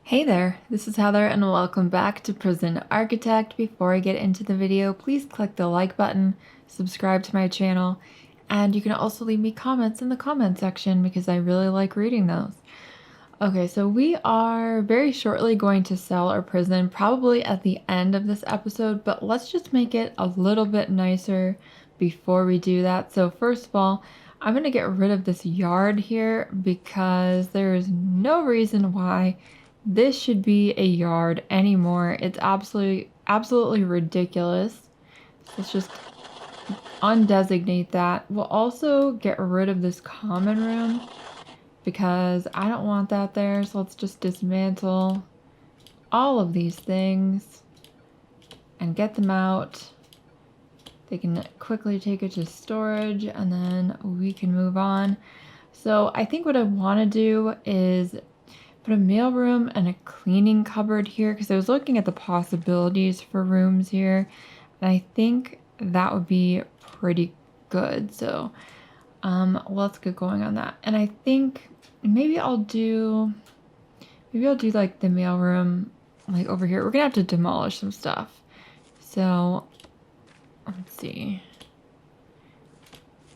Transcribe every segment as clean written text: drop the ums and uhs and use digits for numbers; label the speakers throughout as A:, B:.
A: Hey there, this is Heather and welcome back to Prison Architect. Before I get into the video, please click the like button, subscribe to my channel, and you can also leave me comments in the comment section because I really like reading those. Okay, so we are very shortly going to sell our prison, probably at the end of this episode, but let's just make it a little bit nicer before we do that. So first of all, I'm going to get rid of this yard here because there is no reason why this should be a yard anymore. It's absolutely ridiculous. Let's just undesignate that. We'll also get rid of this common room because I don't want that there. So let's just dismantle all of these things and get them out. They can quickly take it to storage and then we can move on. So I think what I want to do is put a mailroom and a cleaning cupboard here because I was looking at the possibilities for rooms here and I think that would be pretty good. So let's get going on that. And I think maybe I'll do like the mailroom like over here. We're gonna have to demolish some stuff. So let's see.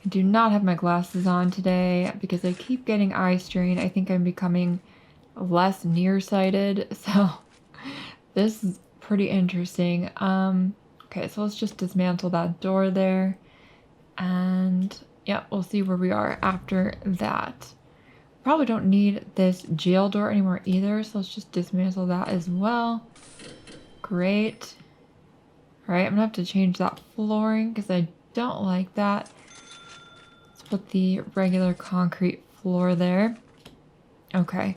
A: I do not have my glasses on today because I keep getting eye strain. I think I'm becoming less nearsighted, so this is pretty interesting. Okay, so let's just dismantle that door there, and yeah, we'll see where we are after that. Probably don't need this jail door anymore either, so let's just dismantle that as well. Great. All right, I'm gonna have to change that flooring because I don't like that. Let's put the regular concrete floor there. Okay.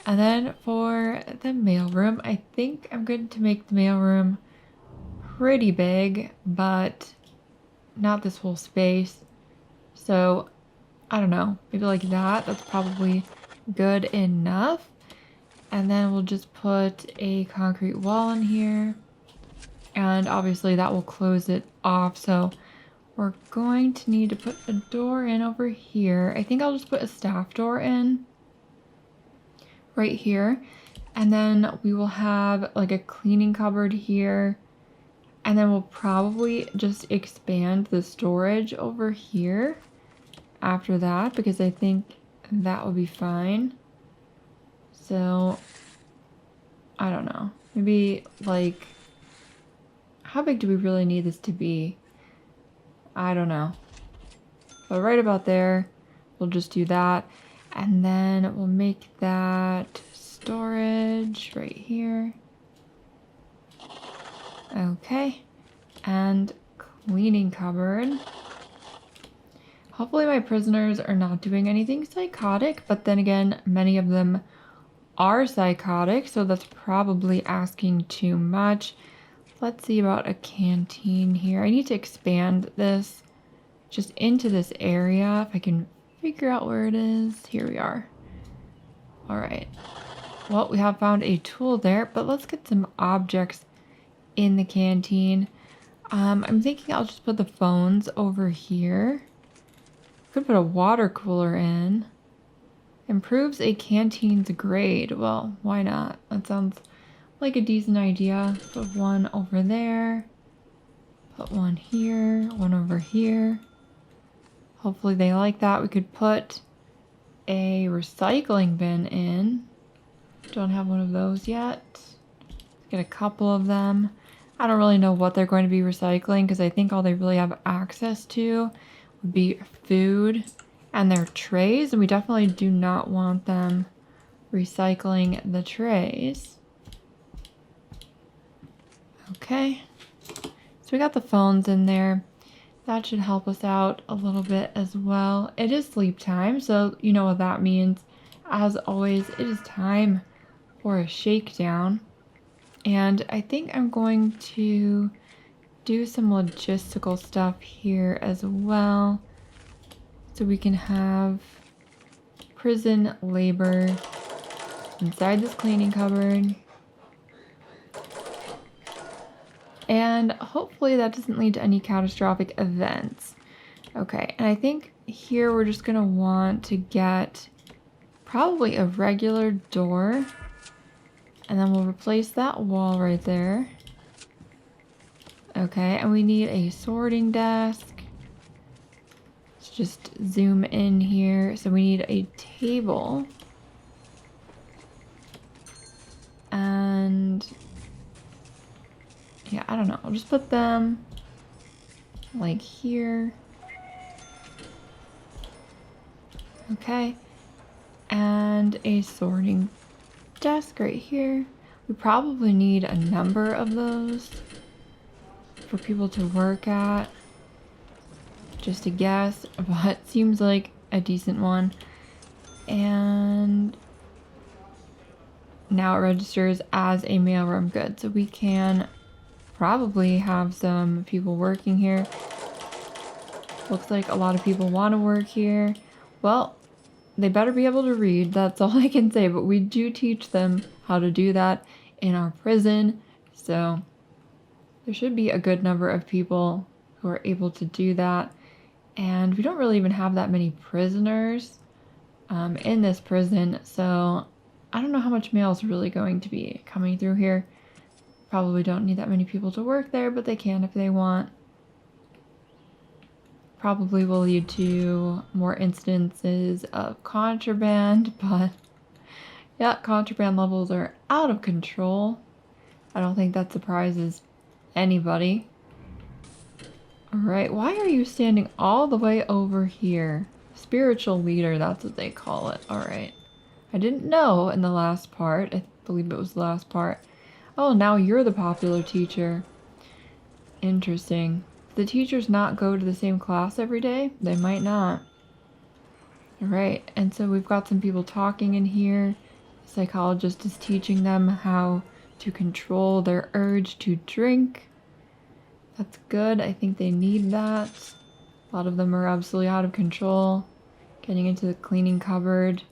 A: And then for the mailroom, I think I'm going to make the mailroom pretty big, but not this whole space. So I don't know, maybe like that. That's probably good enough. And then we'll just put a concrete wall in here. And obviously that will close it off. So we're going to need to put a door in over here. I think I'll just put a staff door in right here, and then we will have like a cleaning cupboard here, and then we'll probably just expand the storage over here after that because I think that will be fine. So I don't know, maybe like how big do we really need this to be? I don't know, but right about there we'll just do that. And then we'll make that storage right here. Okay. And cleaning cupboard. Hopefully my prisoners are not doing anything psychotic, but then again, many of them are psychotic, so that's probably asking too much. Let's see about a canteen here. I need to expand this just into this area if I can figure out where it is. Here we are. All right. Well, we have found a tool there, but let's get some objects in the canteen. I'm thinking I'll just put the phones over here. Could put a water cooler in. Improves a canteen's grade. Well, why not? That sounds like a decent idea. Put one over there. Put one here. One over here. Hopefully they like that. We could put a recycling bin in. Don't have one of those yet. Let's get a couple of them. I don't really know what they're going to be recycling because I think all they really have access to would be food and their trays, and we definitely do not want them recycling the trays. Okay. So we got the phones in there. That should help us out a little bit as well. It is sleep time, so you know what that means. As always, it is time for a shakedown. And I think I'm going to do some logistical stuff here as well. So we can have prison labor inside this cleaning cupboard. And hopefully that doesn't lead to any catastrophic events. Okay, and I think here we're just gonna want to get probably a regular door And then we'll replace that wall right there. Okay, and we need a sorting desk. Let's just zoom in here. So we need a table. And yeah, I don't know. I'll just put them like here. Okay. And a sorting desk right here. We probably need a number of those for people to work at. Just a guess, but seems like a decent one. And now it registers as a mailroom good, so we can probably have some people working here. Looks like a lot of people want to work here. Well, they better be able to read, that's all I can say, but we do teach them how to do that in our prison, so there should be a good number of people who are able to do that. And we don't really even have that many prisoners in this prison, so I don't know how much mail is really going to be coming through here. Probably don't need that many people to work there, but they can if they want. Probably will lead to more instances of contraband, but yeah, contraband levels are out of control. I don't think that surprises anybody. Alright, why are you standing all the way over here? Spiritual leader, that's what they call it. Alright. I didn't know in the last part. I believe it was the last part. Oh, now you're the popular teacher. Interesting. Do the teachers not go to the same class every day? They might not. Alright, and so we've got some people talking in here. The psychologist is teaching them how to control their urge to drink. That's good. I think they need that. A lot of them are absolutely out of control. Getting into the cleaning cupboard.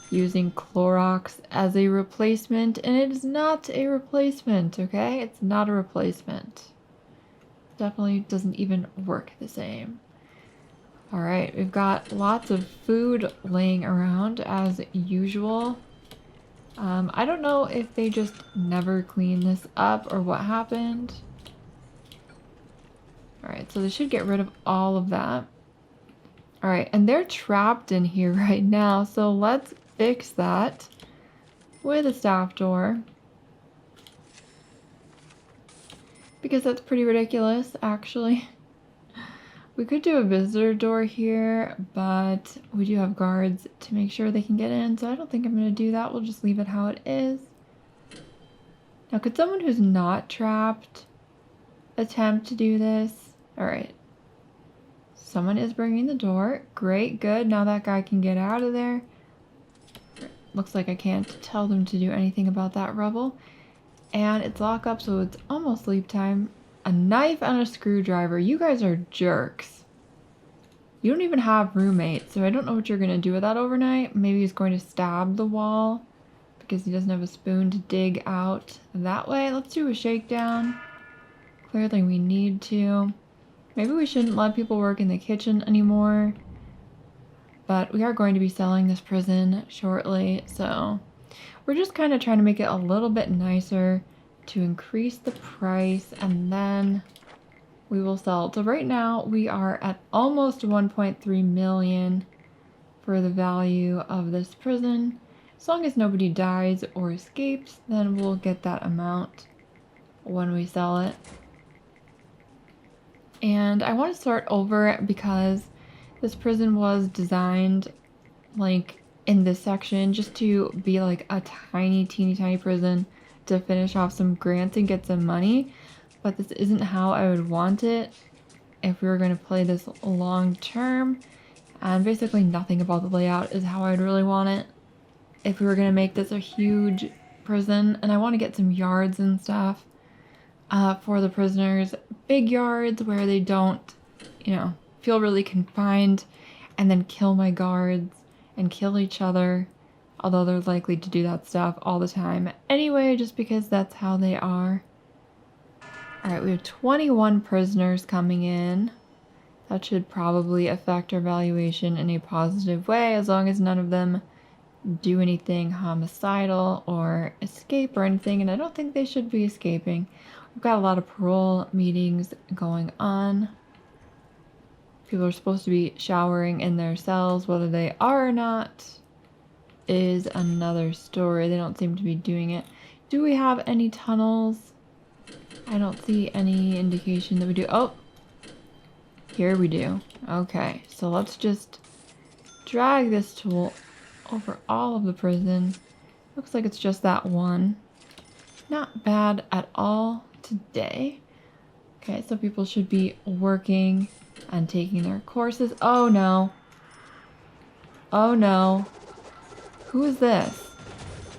A: Using Clorox as a replacement. And it is not a replacement, okay? It's not a replacement. Definitely doesn't even work the same. Alright, we've got lots of food laying around as usual. I don't know if they just never cleaned this up or what happened. Alright, so they should get rid of all of that. Alright, and they're trapped in here right now, so let's fix that with a staff door. Because that's pretty ridiculous, actually. We could do a visitor door here, but we do have guards to make sure they can get in, so I don't think I'm going to do that. We'll just leave it how it is. Now, could someone who's not trapped attempt to do this? Alright. Someone is bringing the door. Great, good. Now that guy can get out of there. Looks like I can't tell them to do anything about that rubble. And it's locked up, so it's almost sleep time. A knife and a screwdriver. You guys are jerks. You don't even have roommates, so I don't know what you're going to do with that overnight. Maybe he's going to stab the wall because he doesn't have a spoon to dig out that way. Let's do a shakedown. Clearly we need to. Maybe we shouldn't let people work in the kitchen anymore. But we are going to be selling this prison shortly, so we're just kind of trying to make it a little bit nicer to increase the price, and then we will sell it. So right now we are at almost 1.3 million for the value of this prison. As long as nobody dies or escapes, then we'll get that amount when we sell it. And I want to start over because this prison was designed like in this section just to be like a tiny, teeny, tiny prison to finish off some grants and get some money. But this isn't how I would want it if we were going to play this long term. And basically nothing about the layout is how I'd really want it if we were going to make this a huge prison. And I want to get some yards and stuff for the prisoners. Big yards where they don't, you know, feel really confined and then kill my guards and kill each other. Although they're likely to do that stuff all the time anyway, just because that's how they are. Alright, we have 21 prisoners coming in. That should probably affect our valuation in a positive way, as long as none of them do anything homicidal or escape or anything, and I don't think they should be escaping. We've got a lot of parole meetings going on. People are supposed to be showering in their cells. Whether they are or not is another story. They don't seem to be doing it. Do we have any tunnels? I don't see any indication that we do. Oh, here we do. Okay, so let's just drag this tool over all of the prison. Looks like it's just that one. Not bad at all today. Okay, so people should be working and taking their courses. Oh no. Oh no. Who is this?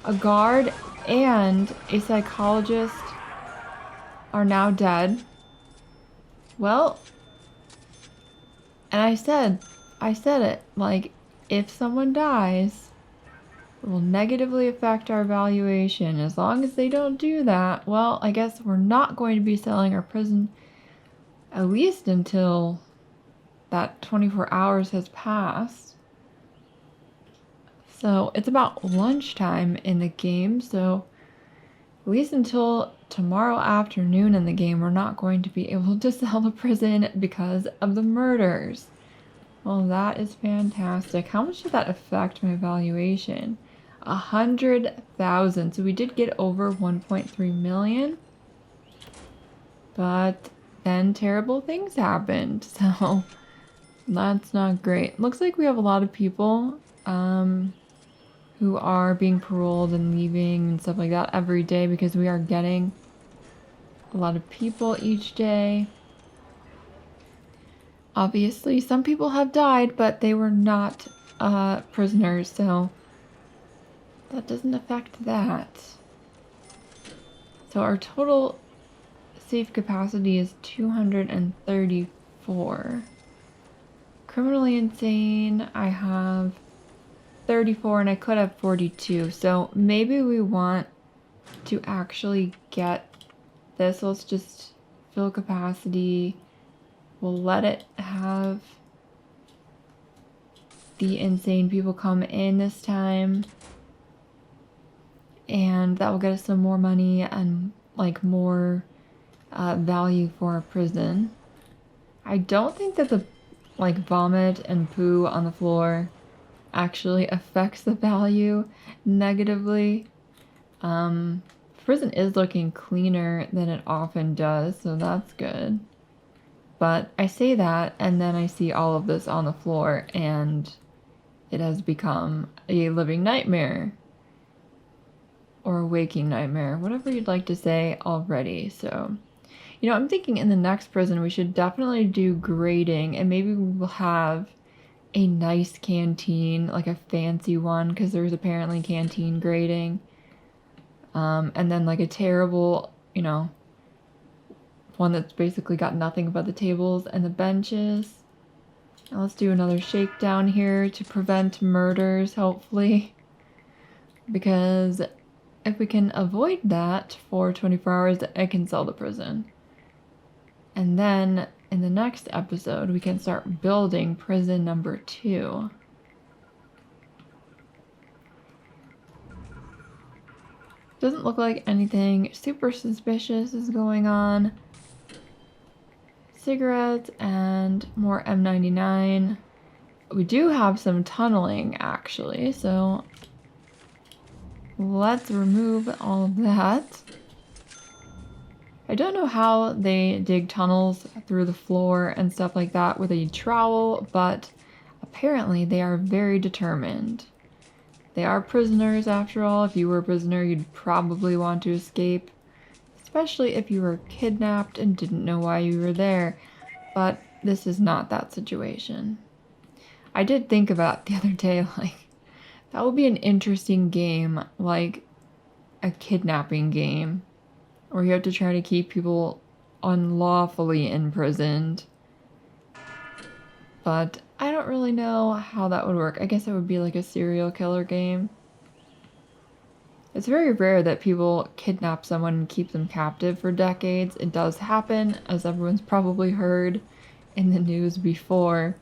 A: A guard and a psychologist are now dead. Well, and I said it, like, if someone dies, it will negatively affect our valuation. As long as they don't do that, well, I guess we're not going to be selling our prison at least until that 24 hours has passed. So it's about lunchtime in the game, so at least until tomorrow afternoon in the game, we're not going to be able to sell the prison because of the murders. Well, that is fantastic. How much did that affect my valuation? 100,000. So we did get over 1.3 million. But then terrible things happened. So that's not great. Looks like we have a lot of people who are being paroled and leaving and stuff like that every day because we are getting a lot of people each day. Obviously, some people have died, but they were not prisoners, so that doesn't affect that. So our total safe capacity is 234. Criminally insane, I have 34 and I could have 42. So maybe we want to actually get this. Let's just fill capacity. We'll let it have the insane people come in this time. And that will get us some more money and like more value for our prison. I don't think that the like vomit and poo on the floor actually affects the value negatively. Prison is looking cleaner than it often does, so that's good. But I say that, and then I see all of this on the floor, and it has become a living nightmare. Or a waking nightmare, whatever you'd like to say already. So, you know, I'm thinking in the next prison we should definitely do grading, and maybe we will have a nice canteen, like a fancy one, because there's apparently canteen grading. And then like a terrible, you know, one that's basically got nothing but the tables and the benches. Now let's do another shakedown here to prevent murders, hopefully. Because if we can avoid that for 24 hours, I can sell the prison. And then in the next episode, we can start building prison number 2. Doesn't look like anything super suspicious is going on. Cigarettes and more M99. We do have some tunneling actually, so let's remove all of that. I don't know how they dig tunnels through the floor and stuff like that with a trowel, but apparently they are very determined. They are prisoners after all. If you were a prisoner, you'd probably want to escape, especially if you were kidnapped and didn't know why you were there. But this is not that situation. I did think about the other day, like, that would be an interesting game, like a kidnapping game, where you have to try to keep people unlawfully imprisoned. But I don't really know how that would work. I guess it would be like a serial killer game. It's very rare that people kidnap someone and keep them captive for decades. It does happen, as everyone's probably heard in the news before,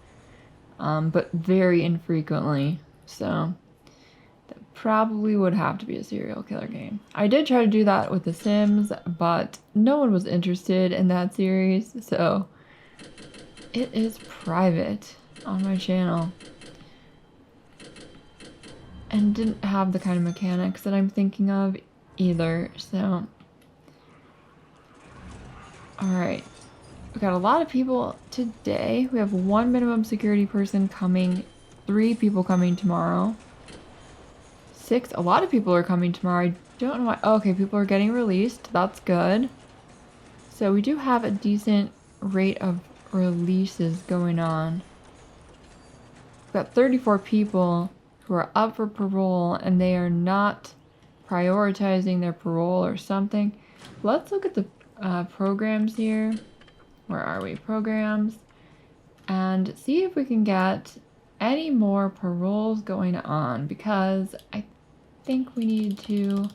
A: but very infrequently. So probably would have to be a serial killer game. I did try to do that with The Sims, but no one was interested in that series, so it is private on my channel. And didn't have the kind of mechanics that I'm thinking of either, so. Alright. We got a lot of people today. We have 1 minimum security person coming, 3 people coming tomorrow. 6, a lot of people are coming tomorrow. I don't know why. Oh, okay, people are getting released. That's good. So we do have a decent rate of releases going on. We've got 34 people who are up for parole and they are not prioritizing their parole or something. Let's look at the programs here. Where are we? Programs. And see if we can get any more paroles going on, because I think we need to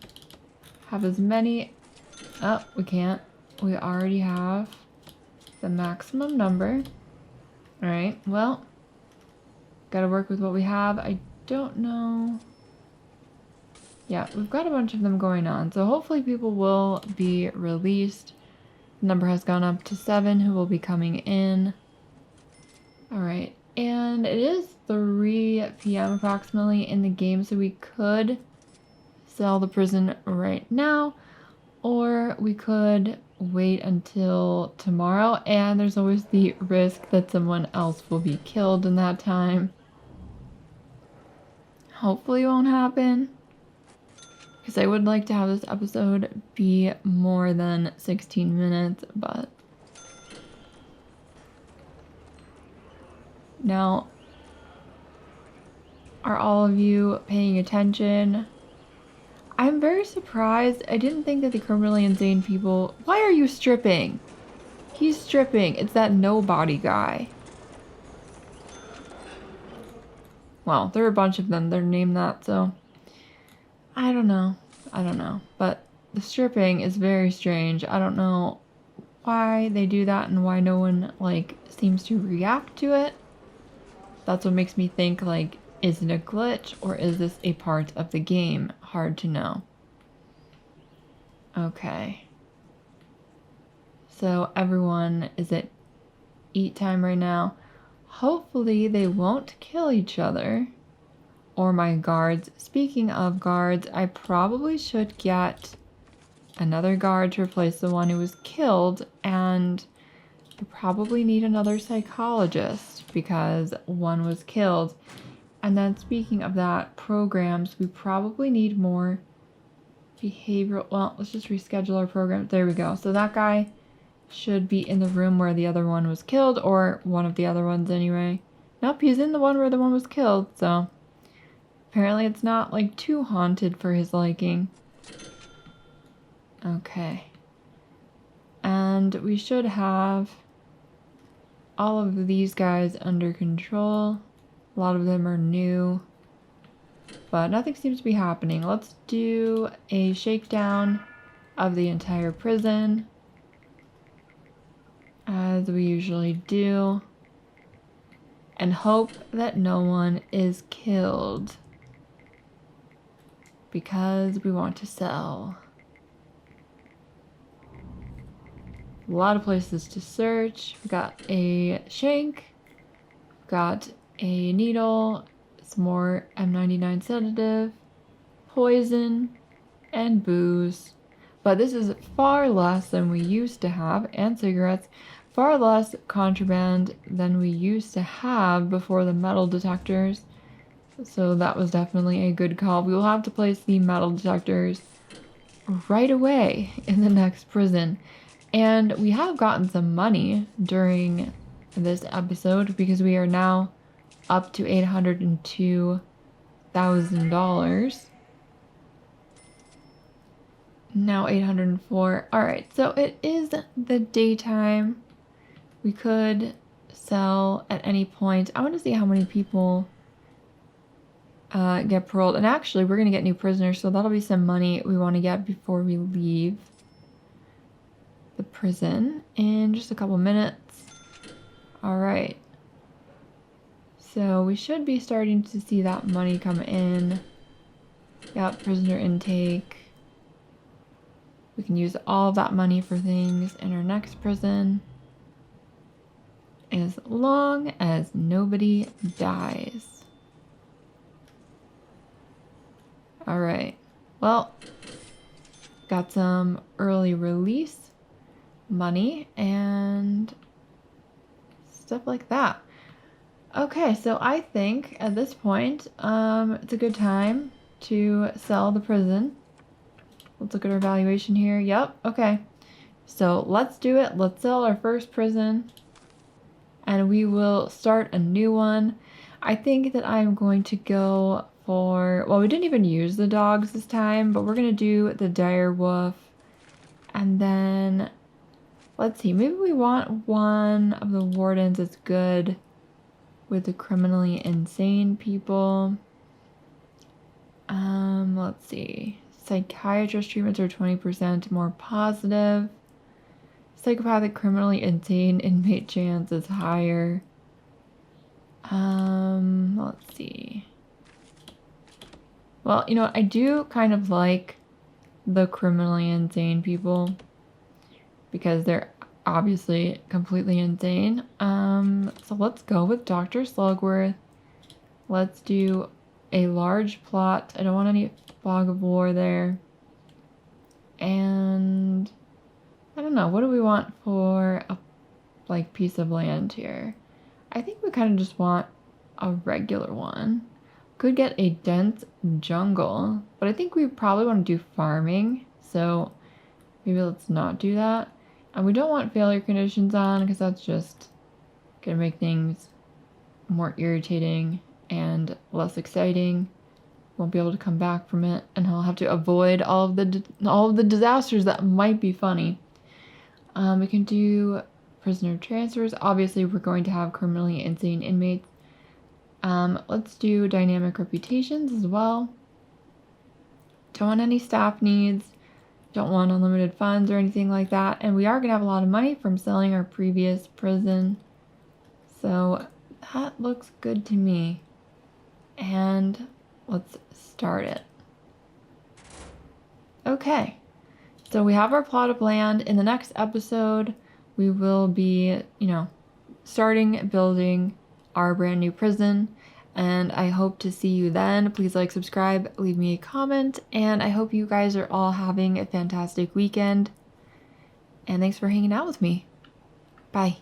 A: have as many. Oh, we can't. We already have the maximum number. Alright, well, gotta work with what we have. I don't know. Yeah, we've got a bunch of them going on, so hopefully people will be released. The number has gone up to 7 who will be coming in. Alright, and it is 3 p.m. approximately in the game, so we could sell the prison right now, or we could wait until tomorrow, and there's always the risk that someone else will be killed in that time. Hopefully it won't happen, because I would like to have this episode be more than 16 minutes, but now, are all of you paying attention? I'm very surprised. I didn't think that the criminally insane people... Why are you stripping? He's stripping. It's that nobody guy. Well, there are a bunch of them. They're named that, so... I don't know. I don't know. But the stripping is very strange. I don't know why they do that and why no one, like, seems to react to it. That's what makes me think, like, is it a glitch or is this a part of the game? Hard to know. Okay. So everyone is at eat time right now. Hopefully they won't kill each other or my guards. Speaking of guards, I probably should get another guard to replace the one who was killed, and I probably need another psychologist because one was killed. And then speaking of that, programs, we probably need more behavioral. Well, let's just reschedule our program. There we go. So that guy should be in the room where the other one was killed, or one of the other ones anyway. Nope, he's in the one where the one was killed, so apparently it's not like too haunted for his liking. Okay. And we should have all of these guys under control. A lot of them are new, but nothing seems to be happening. Let's do a shakedown of the entire prison, as we usually do, and hope that no one is killed, because we want to sell. A lot of places to search. We got a shank, got a needle, some more M99 sedative, poison, and booze. But this is far less than we used to have, and cigarettes. Far less contraband than we used to have before the metal detectors. So that was definitely a good call. We will have to place the metal detectors right away in the next prison. And we have gotten some money during this episode because we are now up to $802,000. Now 804. Alright, so it is the daytime. We could sell at any point. I want to see how many people get paroled. And actually, we're going to get new prisoners, so that'll be some money we want to get before we leave the prison in just a couple minutes. Alright. So we should be starting to see that money come in. Yep, prisoner intake. We can use all of that money for things in our next prison. As long as nobody dies. Alright. Well, got some early release money and stuff like that. Okay, so I think at this point, it's a good time to sell the prison. Let's look at our valuation here. Yep, okay. So let's do it. Let's sell our first prison and we will start a new one. I think that I'm going to go for, well, we didn't even use the dogs this time, but we're going to do the dire wolf. And then, let's see, maybe we want one of the wardens that's good with the criminally insane people. Let's see. Psychiatrist treatments are 20% more positive. Psychopathic criminally insane inmate chance is higher. Let's see. Well, you know what? I do kind of like the criminally insane people because they're obviously completely insane. So let's go with Dr. Slugworth. Let's do a large plot. I don't want any fog of war there. And I don't know, what do we want for a like piece of land here? I think we kind of just want a regular one. Could get a dense jungle, but I think we probably want to do farming, so maybe let's not do that. And we don't want failure conditions on because that's just gonna make things more irritating and less exciting. Won't be able to come back from it, and I'll have to avoid all of the disasters that might be funny. We can do prisoner transfers. Obviously, we're going to have criminally insane inmates. Let's do dynamic reputations as well. Don't want any staff needs. Don't want unlimited funds or anything like that. And we are going to have a lot of money from selling our previous prison. So that looks good to me. And let's start it. Okay. So we have our plot of land. In the next episode, we will be, starting building our brand new prison. And I hope to see you then. Please like, subscribe, leave me a comment. And I hope you guys are all having a fantastic weekend. And thanks for hanging out with me. Bye.